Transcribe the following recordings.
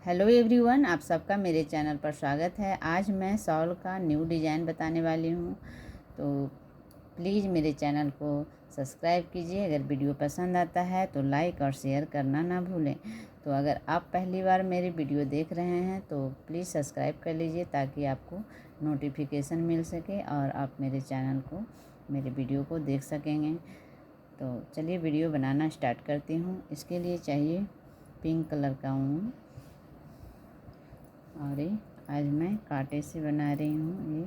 Hello everyone, आप सबका मेरे चैनल पर स्वागत है। आज मैं शॉल का न्यू डिज़ाइन बताने वाली हूँ, तो प्लीज़ मेरे चैनल को सब्सक्राइब कीजिए। अगर वीडियो पसंद आता है तो लाइक और शेयर करना ना भूलें। तो अगर आप पहली बार मेरी वीडियो देख रहे हैं तो प्लीज़ सब्सक्राइब कर लीजिए ताकि आपको नोटिफिकेशन मिल सके और आप मेरे चैनल को, मेरे वीडियो को देख सकेंगे। तो चलिए वीडियो बनाना स्टार्ट करती हूँ। इसके लिए चाहिए पिंक कलर का ऊन, और ये आज मैं कांटे से बना रही हूँ। ये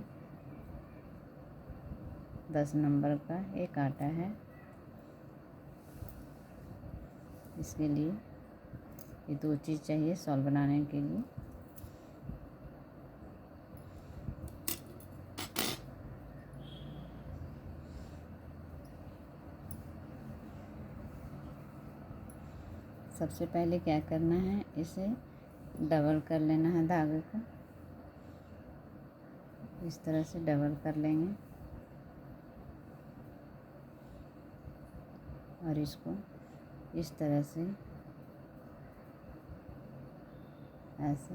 10 नंबर का ये कांटा है। इसके लिए ये 2 चीज़ चाहिए शॉल बनाने के लिए। सबसे पहले क्या करना है, इसे डबल कर लेना है धागे को। इस तरह से डबल कर लेंगे और इसको इस तरह से ऐसे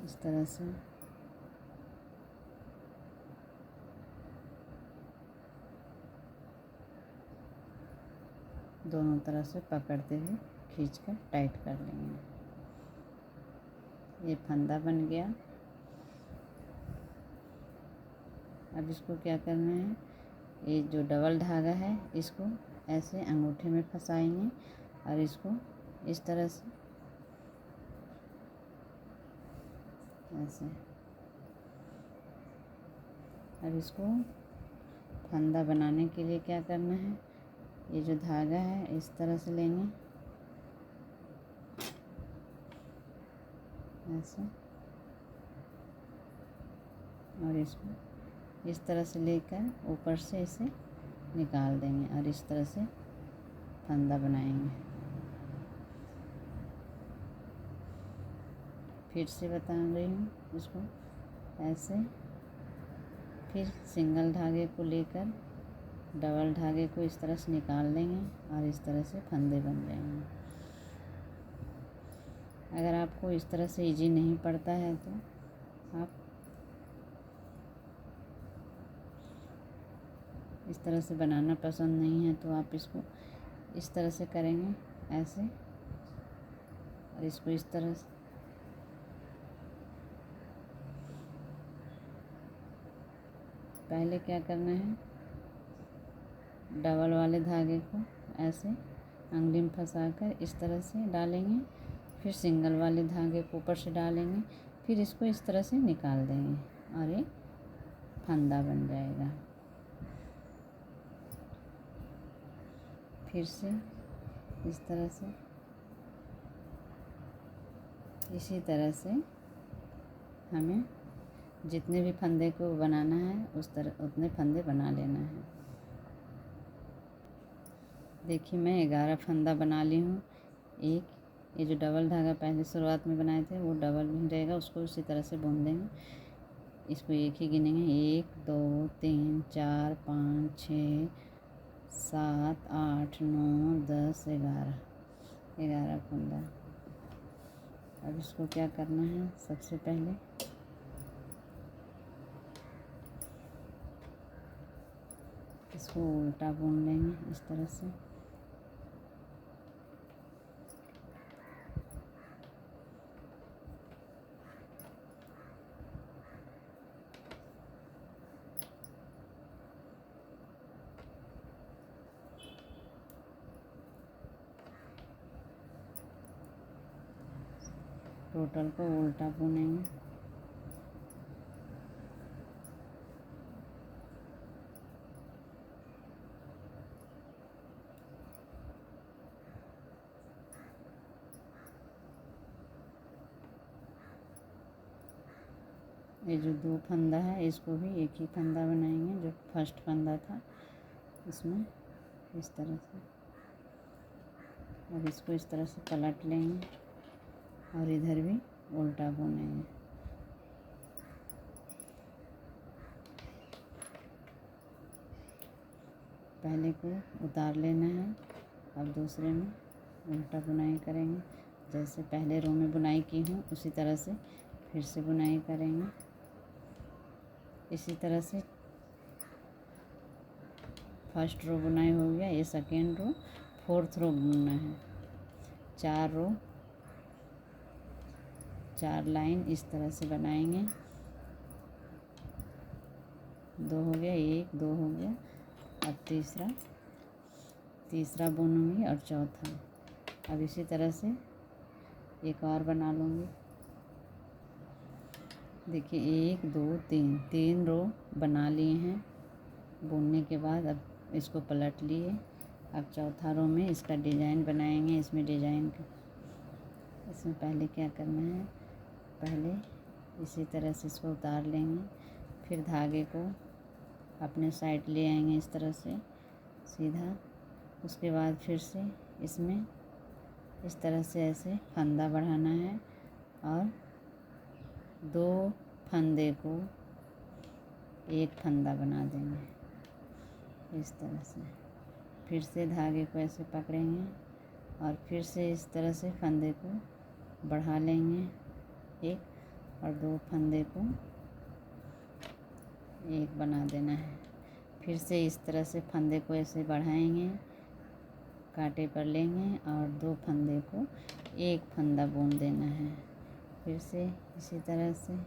इस तरह से दोनों तरफ से पकड़ते हुए खींचकर टाइट कर लेंगे। ये फंदा बन गया। अब इसको क्या करना है, ये जो डबल धागा है इसको ऐसे अंगूठे में फंसाएंगे और इसको इस तरह से ऐसे। अब इसको फंदा बनाने के लिए क्या करना है, ये जो धागा है इस तरह से लेंगे ऐसे, और इसको इस तरह से लेकर ऊपर से इसे निकाल देंगे और इस तरह से फंदा बनाएंगे। फिर से बता रही हूँ, इसको ऐसे, फिर सिंगल धागे को लेकर डबल धागे को इस तरह से निकाल देंगे और इस तरह से फंदे बन जाएंगे। अगर आपको इस तरह से इजी नहीं पड़ता है तो आप इस तरह से बनाना पसंद नहीं है तो आप इसको इस तरह से करेंगे ऐसे, और इसको इस तरह से पहले क्या करना है, डबल वाले धागे को ऐसे अंगुली में फंसाकर इस तरह से डालेंगे, फिर सिंगल वाले धागे को ऊपर से डालेंगे, फिर इसको इस तरह से निकाल देंगे और ये फंदा बन जाएगा। फिर से इस तरह से, इसी तरह से हमें जितने भी फंदे को बनाना है उतने फंदे बना लेना है। देखिए मैं 11 फंदा बना ली हूँ। एक ये जो डबल धागा पहले शुरुआत में बनाए थे वो डबल बन जाएगा, उसको उसी तरह से बुन देंगे। इसको एक ही गिनेंगे, 1 2 3 4 5 6 7 8 9 10 11 फंदा। अब इसको क्या करना है, सबसे पहले इसको उल्टा बुन लेंगे इस तरह से। टोटल को उल्टा बुनेंगे। ये जो 2 फंदा है इसको भी एक ही फंदा बनाएंगे, जो फर्स्ट फंदा था इसमें इस तरह से, और इसको इस तरह से पलट लेंगे और इधर भी उल्टा बुनेंगे। पहले को उतार लेना है अब दूसरे में उल्टा बुनाई करेंगे। जैसे पहले रो में बुनाई की हूँ उसी तरह से फिर से बुनाई करेंगे। इसी तरह से फर्स्ट रो बुनाई हो गया, ये सेकेंड रो, फोर्थ रो बुनना है। 4 रो 4 लाइन इस तरह से बनाएंगे। 2 हो गया, 1 2 हो गया। अब तीसरा बुनूंगी और चौथा। अब इसी तरह से एक और बना लूँगी। देखिए 1 2 3 रो बना लिए हैं। बुनने के बाद अब इसको पलट लिए। अब चौथा रो में इसका डिज़ाइन बनाएंगे। इसमें पहले क्या करना है, पहले इसी तरह से इसको उतार लेंगे। फिर धागे को अपने साइड ले आएंगे इस तरह से सीधा। उसके बाद फिर से इसमें इस तरह से ऐसे फंदा बढ़ाना है और 2 फंदे को एक फंदा बना देंगे इस तरह से। फिर से धागे को ऐसे पकड़ेंगे और फिर से इस तरह से फंदे को बढ़ा लेंगे एक, और 2 फंदे को एक बना देना है। फिर से इस तरह से फंदे को ऐसे बढ़ाएंगे, कांटे पर लेंगे और 2 फंदे को एक फंदा बुन देना है। फिर से इसी तरह से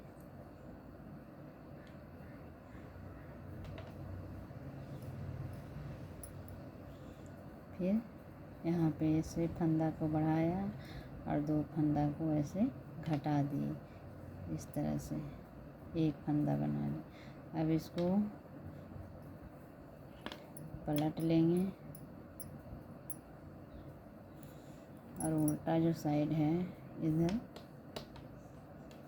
फिर यहाँ पे ऐसे फंदा को बढ़ाया और 2 फंदा को ऐसे घटा दिए इस तरह से, एक फंदा बना लिया। अब इसको पलट लेंगे और उल्टा जो साइड है इधर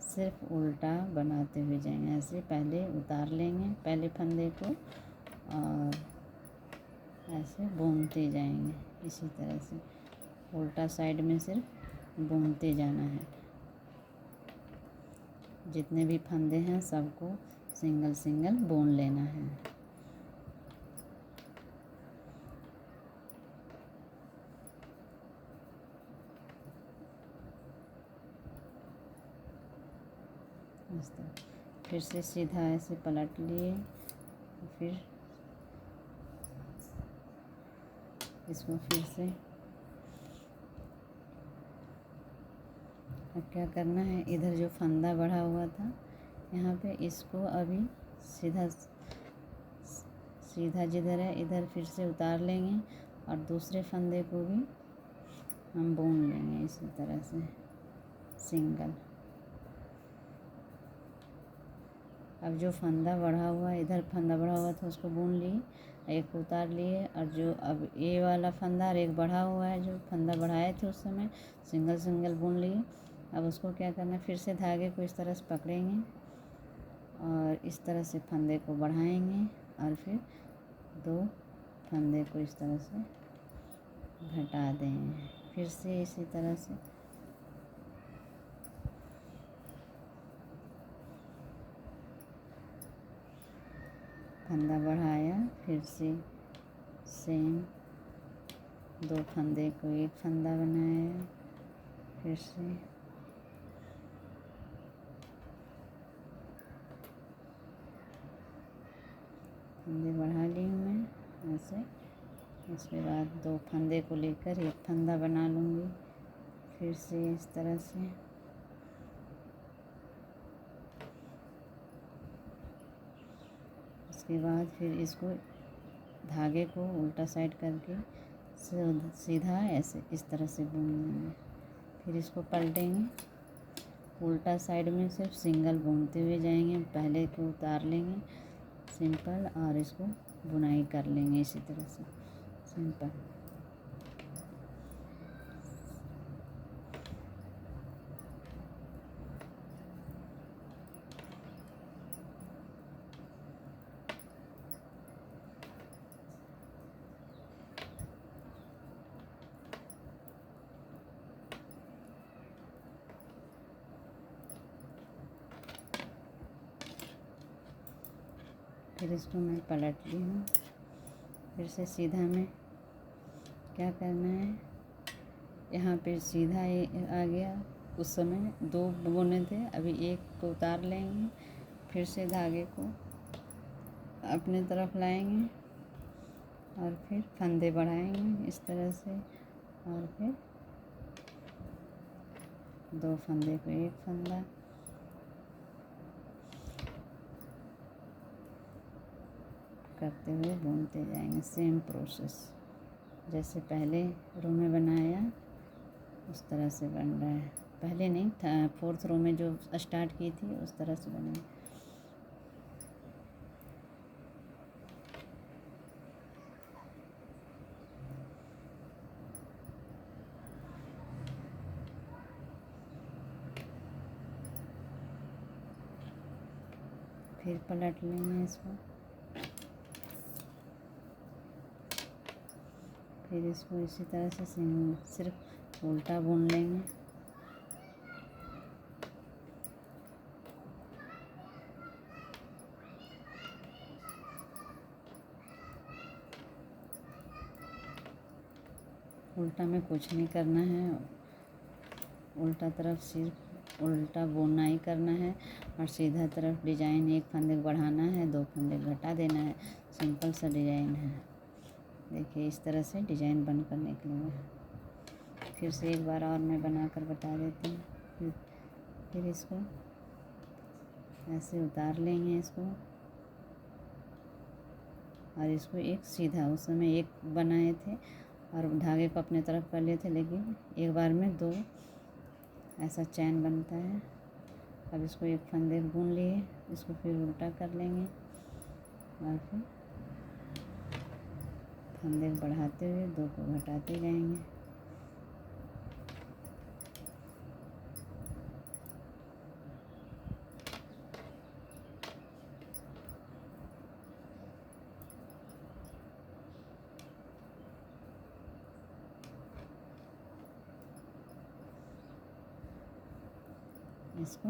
सिर्फ उल्टा बनाते हुए जाएंगे। ऐसे पहले उतार लेंगे पहले फंदे को और ऐसे बुनते जाएंगे। इसी तरह से उल्टा साइड में सिर्फ बुनते जाना है। जितने भी फंदे हैं सबको सिंगल सिंगल बुन लेना है। इस तरह फिर से सीधा ऐसे पलट लिए। फिर इसको फिर से अब क्या करना है, इधर जो फंदा बढ़ा हुआ था यहाँ पे इसको अभी सीधा जिधर है इधर फिर से उतार लेंगे और दूसरे फंदे को भी हम बुन लेंगे इसी तरह से सिंगल। अब जो फंदा बढ़ा हुआ इधर फंदा बढ़ा हुआ था उसको बुन लिए, एक उतार लिए और जो अब ये वाला फंदा और एक बढ़ा हुआ है जो फंदा बढ़ाए थे उस समय सिंगल सिंगल बुन लिए। अब उसको क्या करना है, फिर से धागे को इस तरह से पकड़ेंगे और इस तरह से फंदे को बढ़ाएंगे और फिर 2 फंदे को इस तरह से घटा देंगे। फिर से इसी तरह से फंदा बढ़ाया, फिर से सेम 2 फंदे को एक फंदा बनाया, फिर से फंदे बढ़ा ली हूँ मैं ऐसे। इसके बाद 2 फंदे को लेकर एक फंदा बना लूँगी। फिर से इस तरह से उसके बाद फिर इसको धागे को उल्टा साइड करके सीधा ऐसे इस तरह से बुन लेंगे। फिर इसको पलटेंगे, उल्टा साइड में सिर्फ सिंगल बुनते हुए जाएंगे। पहले को उतार लेंगे सिंपल और इसको बुनाई कर लेंगे इसी तरह से सिंपल। फिर इसको मैं पलट ली हूँ। फिर से सीधा मैं क्या करना है, यहाँ पे सीधा आ गया, उस समय 2 बुने थे, अभी एक को उतार लेंगे, फिर से धागे को अपने तरफ लाएंगे और फिर फंदे बढ़ाएंगे इस तरह से, और फिर 2 फंदे को एक फंदा, करते हुए बुनते जाएंगे। सेम प्रोसेस जैसे पहले रो में बनाया उस तरह से बन रहा है। पहले नहीं था, 4th रो में जो स्टार्ट की थी उस तरह से बना। फिर पलट लेंगे इसको, फिर इसको इसी तरह से सिर्फ उल्टा बुन लेंगे। उल्टा में कुछ नहीं करना है, उल्टा तरफ सिर्फ उल्टा बुनाई करना है और सीधा तरफ डिजाइन एक फंदे बढ़ाना है, 2 फंदे घटा देना है। सिंपल सा डिजाइन है। देखिए इस तरह से डिजाइन बनकर निकलेगा। फिर से एक बार और मैं बनाकर बता देती हूँ। फिर इसको ऐसे उतार लेंगे इसको, और इसको एक सीधा, उस समय एक बनाए थे और धागे को अपने तरफ कर लिए थे, लेकिन एक बार में 2 ऐसा चैन बनता है। अब इसको एक फंदे बुन लिए, इसको फिर उल्टा कर लेंगे और फिर फंदे बढ़ाते हुए 2 को घटाते जाएंगे। इसको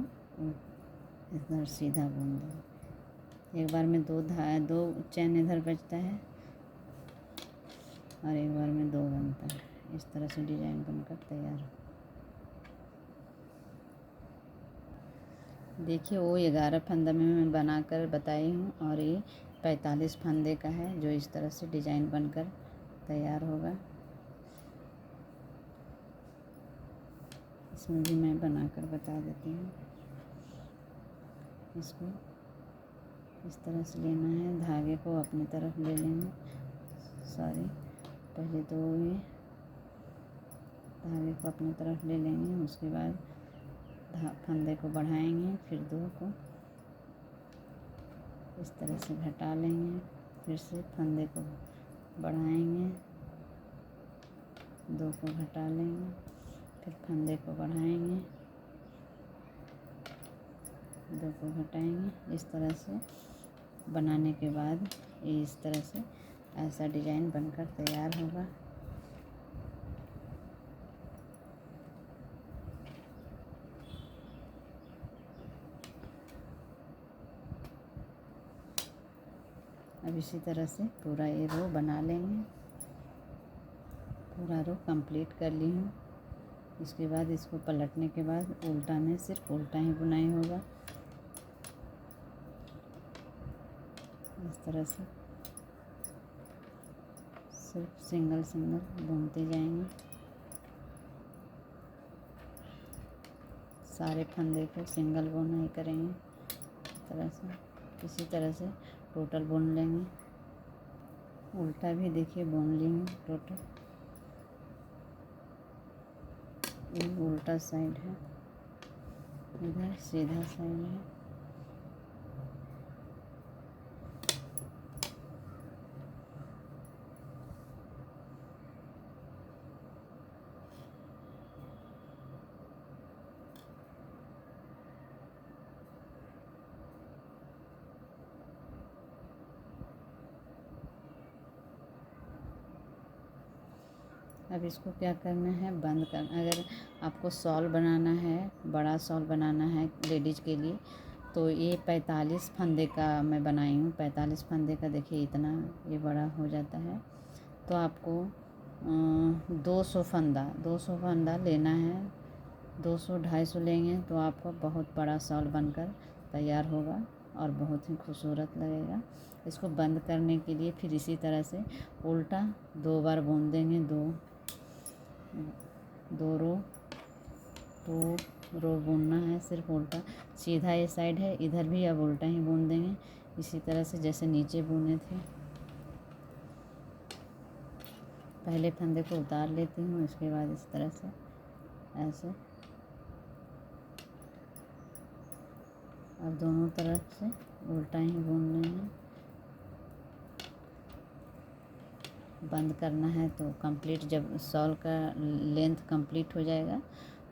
इधर सीधा बुन दो। एक बार में 2 चैन इधर बचता है और एक बार में 2 बनता है। इस तरह से डिजाइन बनकर तैयार हो। देखिए वो 11 फंदा में मैं बनाकर बताई हूँ और ये 45 फंदे का है, जो इस तरह से डिजाइन बनकर तैयार होगा। इसमें भी मैं बनाकर बता देती हूँ। इसको इस तरह से लेना है, धागे को अपनी तरफ ले लेंगे। पहले 2 ये धागे को अपनी तरफ ले लेंगे, उसके बाद फंदे को बढ़ाएंगे, फिर 2 को इस तरह से घटा लेंगे, फिर से फंदे को बढ़ाएंगे, 2 को घटा लेंगे, फिर फंदे को बढ़ाएंगे, 2 को घटाएंगे। इस तरह से बनाने के बाद ये इस तरह से ऐसा डिजाइन बनकर तैयार होगा। अब इसी तरह से पूरा ये रो बना लेंगे। पूरा रो कंप्लीट कर ली हूँ। इसके बाद इसको पलटने के बाद उल्टा में सिर्फ उल्टा ही बुनाई होगा। इस तरह से सिर्फ सिंगल बुनते जाएंगे। सारे फंदे को सिंगल बुनाई करेंगे। इसी तरह से टोटल बुन लेंगे। उल्टा भी देखिए बुन लेंगे टोटल। ये उल्टा साइड है, इधर सीधा साइड है। अब इसको क्या करना है, बंद करना। अगर आपको शॉल बनाना है, बड़ा शॉल बनाना है लेडीज़ के लिए, तो ये 45 फंदे का मैं बनाई हूँ। 45 फंदे का देखिए इतना ये बड़ा हो जाता है। तो आपको 200 फंदा लेना है। 200-250 लेंगे तो आपको बहुत बड़ा शॉल बनकर तैयार होगा और बहुत ही खूबसूरत लगेगा। इसको बंद करने के लिए फिर इसी तरह से उल्टा 2 बार बुन देंगे। दो रो बुनना है, सिर्फ उल्टा। सीधा ये साइड है, इधर भी अब उल्टा ही बुन देंगे इसी तरह से जैसे नीचे बुने थे। पहले फंदे को उतार लेती हूँ, इसके बाद इस तरह से ऐसे अब दोनों तरफ से उल्टा ही बुनना है। बंद करना है तो कंप्लीट, जब शॉल का लेंथ कंप्लीट हो जाएगा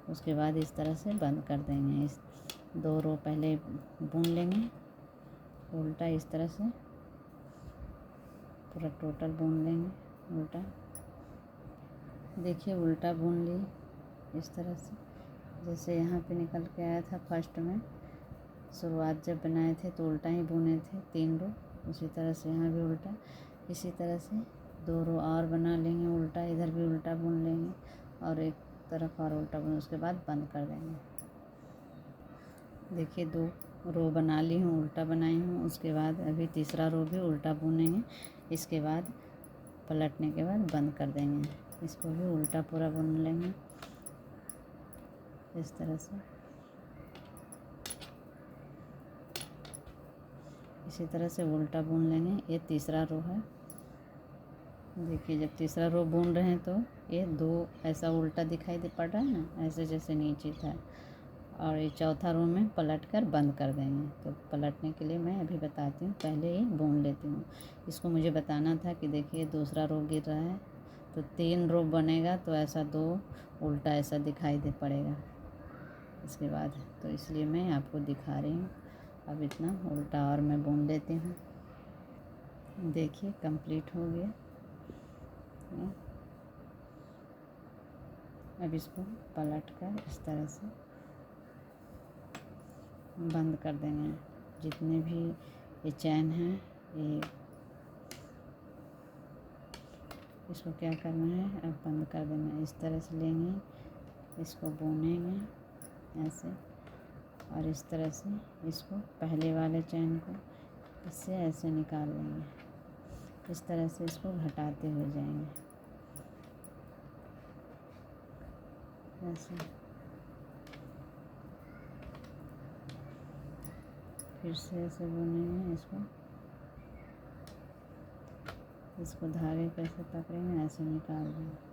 उसके बाद इस तरह से बंद कर देंगे। इस 2 रो पहले बुन लेंगे उल्टा, इस तरह से पूरा टोटल बुन लेंगे उल्टा। देखिए उल्टा बुन ली इस तरह से, जैसे यहाँ पे निकल के आया था फर्स्ट में। शुरुआत जब बनाए थे तो उल्टा ही बुने थे 3 रो, उसी तरह से यहाँ भी उल्टा। इसी तरह से 2 रो और बना लेंगे उल्टा, इधर भी उल्टा बुन लेंगे और एक तरफ और उल्टा बुन, उसके बाद बंद कर देंगे। देखिए 2 रो बना ली हूँ, उल्टा बनाई हूँ। उसके बाद अभी तीसरा रो भी उल्टा बुनेंगे, इसके बाद पलटने के बाद बंद कर देंगे। इसको भी उल्टा पूरा बुन लेंगे इस तरह से। इसी तरह से उल्टा बुन लेंगे। ये तीसरा रो है। देखिए जब तीसरा रो बुन रहे हैं तो ये 2 ऐसा उल्टा दिखाई दे पड़ रहा है ना, ऐसे जैसे नीचे था। और ये चौथा रो में पलट कर बंद कर देंगे। तो पलटने के लिए मैं अभी बताती हूँ, पहले ही बुन लेती हूँ। इसको मुझे बताना था कि देखिए दूसरा रो गिर रहा है तो 3 रो बनेगा तो ऐसा 2 उल्टा ऐसा दिखाई दे पड़ेगा इसके बाद, तो इसलिए मैं आपको दिखा रही हूँ। अब इतना उल्टा और मैं बुन लेती हूँ। देखिए कंप्लीट हो गया। अब इसको पलट कर इस तरह से बंद कर देंगे। जितने भी ये चैन हैं ये, इसको क्या करना है, अब बंद कर देना। इस तरह से लेंगे, इसको बुनेंगे ऐसे और इस तरह से इसको पहले वाले चैन को इससे ऐसे निकाल लेंगे। इस तरह से इसको घटाते हुए जाएंगे ऐसे। फिर से ऐसे बुनेंगे इसको धागे पे ऐसे पकड़ेंगे, ऐसे निकाल देंगे।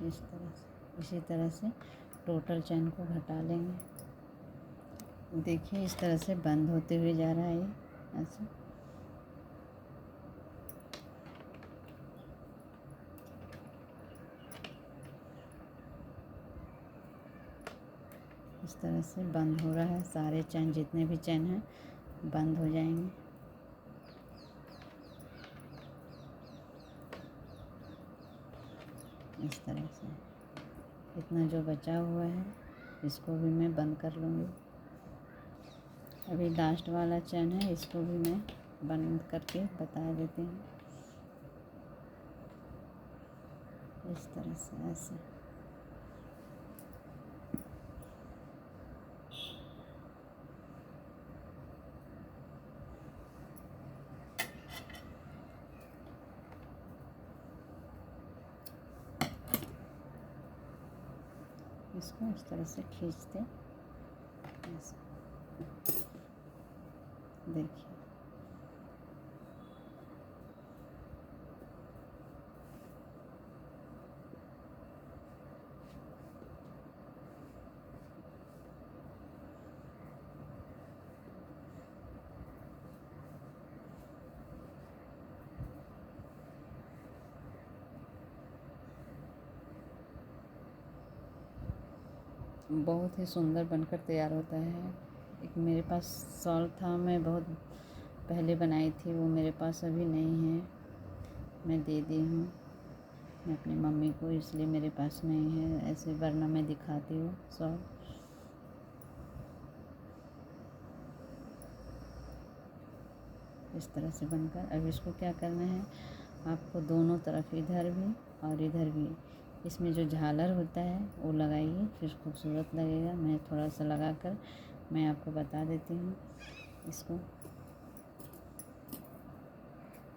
इस तरह से, इसी तरह से टोटल चैन को घटा लेंगे। देखिए इस तरह से बंद होते हुए जा रहा है ये ऐसे। इस तरह से बंद हो रहा है, सारे चैन जितने भी चैन हैं बंद हो जाएंगे। इस तरह से इतना जो बचा हुआ है इसको भी मैं बंद कर लूँगी। अभी लास्ट वाला चैन है, इसको भी मैं बंद करके बता देती हूँ। इस तरह से ऐसे इसको इस तरह से खींचते ऐसे। देखिए बहुत ही सुंदर बनकर तैयार होता है। एक मेरे पास शॉल था, मैं बहुत पहले बनाई थी, वो मेरे पास अभी नहीं है, मैं दे दी हूँ मैं अपनी मम्मी को, इसलिए मेरे पास नहीं है। ऐसे वरना मैं दिखाती हूँ शॉल। इस तरह से बनकर अब इसको क्या करना है, आपको दोनों तरफ इधर भी और इधर भी इसमें जो झालर होता है वो लगाइए, फिर खूबसूरत लगेगा। मैं थोड़ा सा लगा कर मैं आपको बता देती हूँ। इसको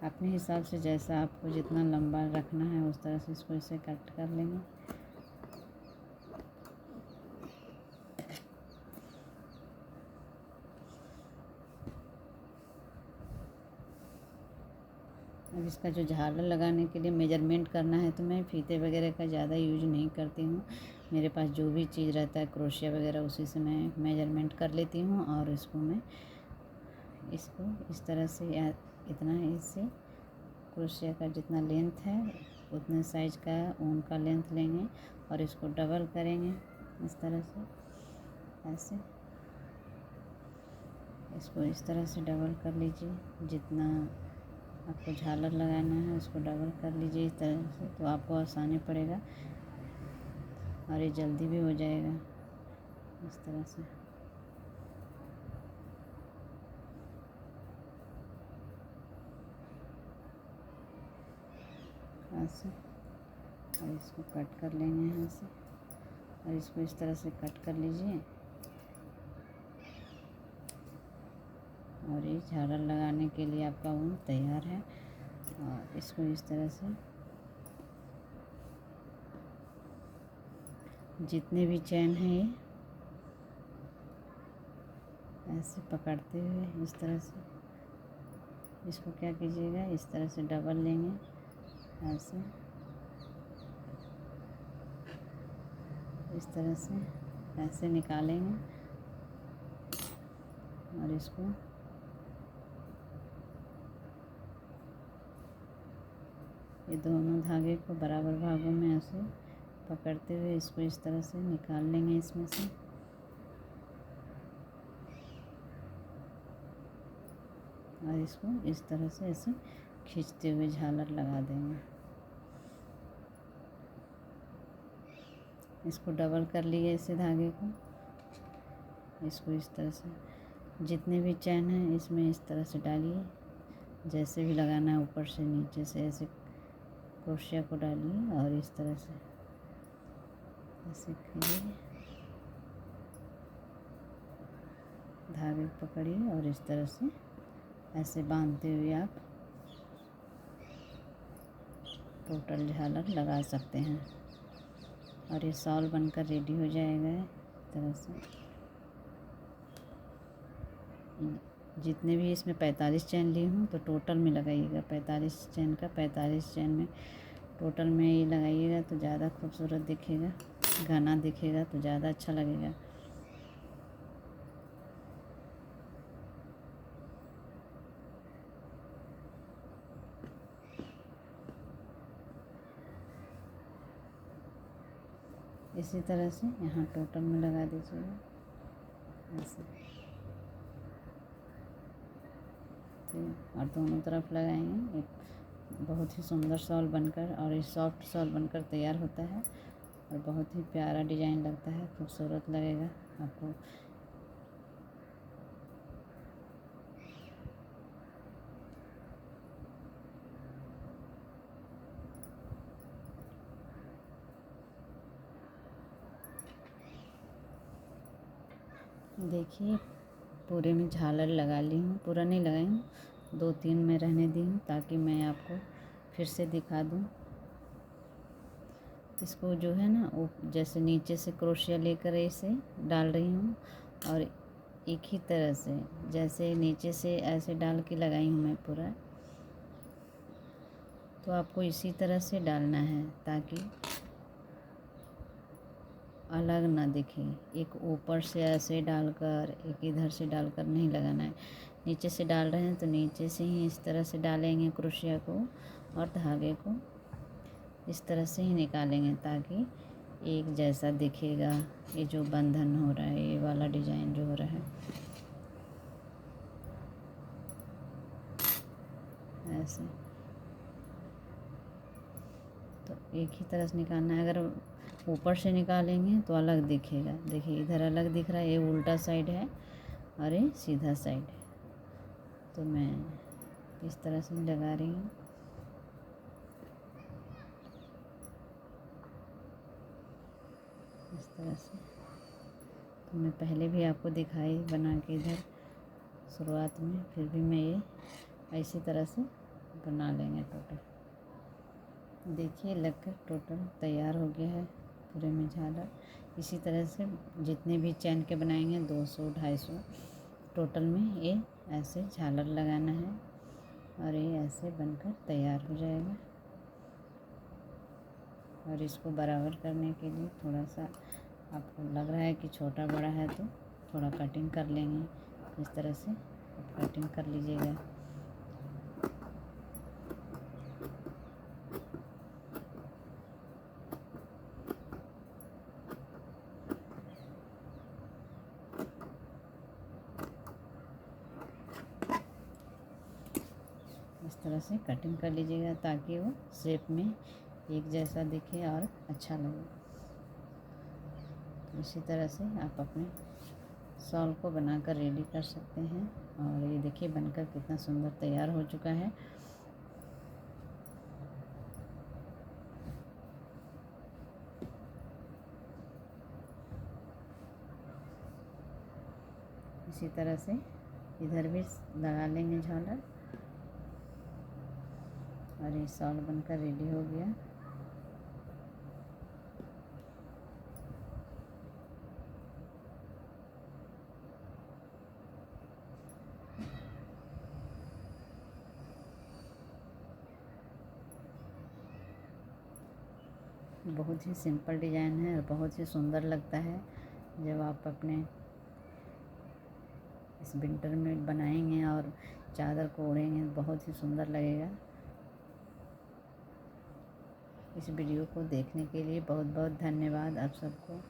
अपने हिसाब से जैसा आपको जितना लंबा रखना है उस तरह से इसको इसे कट कर लेंगे। अब इसका जो झालर लगाने के लिए मेजरमेंट करना है तो मैं फीते वगैरह का ज़्यादा यूज नहीं करती हूँ। मेरे पास जो भी चीज़ रहता है क्रोशिया वगैरह उसी से मैं मेजरमेंट कर लेती हूँ और इसको मैं इसको इस तरह से इतना इससे क्रोशिया का जितना लेंथ है उतने साइज का ऊन का लेंथ लेंगे और इसको डबल करेंगे इस तरह से, ऐसे इसको इस तरह से डबल कर लीजिए। जितना आपको झालर लगाना है उसको डबल कर लीजिए इस तरह से, तो आपको आसानी पड़ेगा और ये जल्दी भी हो जाएगा इस तरह से। ऐसे और इसको कट कर लेंगे यहाँ से और इसको इस तरह से कट कर लीजिए और ये झालर लगाने के लिए आपका ऊन तैयार है। और इसको इस तरह से जितने भी चैन हैं ये ऐसे पकड़ते हुए इस तरह से इसको क्या कीजिएगा, इस तरह से डबल लेंगे, ऐसे इस तरह से ऐसे निकालेंगे और इसको ये दोनों धागे को बराबर भागों में ऐसे पकड़ते हुए इसको इस तरह से निकाल लेंगे इसमें से। और इसको इस तरह से ऐसे खींचते हुए झालर लगा देंगे। इसको डबल कर लिए इसे धागे को, इसको इस तरह से जितने भी चैन हैं इसमें इस तरह से डालिए, जैसे भी लगाना है ऊपर से नीचे से ऐसे क्रोशिया को डालिए और इस तरह से ऐसे खींचिए, धागे पकड़िए और इस तरह से ऐसे बांधते हुए आप टोटल झालर लगा सकते हैं और ये शॉल बनकर रेडी हो जाएगा। इस तरह से जितने भी इसमें 45 चैन ली हूँ तो टोटल में लगाइएगा 45 चैन का, 45 चैन में टोटल में ये लगाइएगा तो ज़्यादा खूबसूरत दिखेगा, घना दिखेगा तो ज़्यादा अच्छा लगेगा। इसी तरह से यहाँ टोटल में लगा दीजिएगा ऐसे, और दोनों तरफ लगाएंगे। एक बहुत ही सुंदर शॉल बनकर और ये सॉफ्ट शॉल बनकर तैयार होता है और बहुत ही प्यारा डिज़ाइन लगता है, खूबसूरत लगेगा आपको। देखिए पूरे में झालर लगा ली हूँ, पूरा नहीं लगाई हूँ, 2-3 में रहने दी हूँ ताकि मैं आपको फिर से दिखा दूँ। इसको जो है ना वो जैसे नीचे से क्रोशिया लेकर इसे डाल रही हूँ और एक ही तरह से जैसे नीचे से ऐसे डाल के लगाई हूँ मैं पूरा, तो आपको इसी तरह से डालना है ताकि अलग ना दिखे। एक ऊपर से ऐसे डालकर एक इधर से डालकर नहीं लगाना है। नीचे से डाल रहे हैं तो नीचे से ही इस तरह से डालेंगे क्रोशिया को और धागे को इस तरह से ही निकालेंगे ताकि एक जैसा दिखेगा। ये जो बंधन हो रहा है, ये वाला डिज़ाइन जो हो रहा है ऐसे, तो एक ही तरह से निकालना है। अगर ऊपर से निकालेंगे तो अलग दिखेगा। देखिए इधर अलग दिख रहा है, ये उल्टा साइड है और ये सीधा साइड है। तो मैं इस तरह से लगा रही हूँ। इस तरह से तो मैं पहले भी आपको दिखाई बना के इधर शुरुआत में, फिर भी मैं ये इसी तरह से बना लेंगे टोटल। देखिए लगकर टोटल तैयार हो गया है पूरे में झालर। इसी तरह से जितने भी चैन के बनाएंगे 200-250 टोटल में ये ऐसे झालर लगाना है और ये ऐसे बनकर तैयार हो जाएगा। और इसको बराबर करने के लिए थोड़ा सा आपको लग रहा है कि छोटा बड़ा है तो थोड़ा कटिंग कर लेंगे। इस तरह से आप कटिंग कर लीजिएगा। इस तरह से कटिंग कर लीजिएगा ताकि वो शेप में एक जैसा दिखे और अच्छा लगे। तो इसी तरह से आप अपने शॉल को बनाकर रेडी कर सकते हैं। और ये देखिए बनकर कितना सुंदर तैयार हो चुका है। इसी तरह से इधर भी लगा लेंगे झालर और ये शॉल बनकर रेडी हो गया। बहुत ही सिंपल डिज़ाइन है और बहुत ही सुंदर लगता है जब आप अपने इस विंटर में बनाएंगे और चादर को ओढ़ेंगे, बहुत ही सुंदर लगेगा। इस वीडियो को देखने के लिए बहुत बहुत धन्यवाद आप सबको।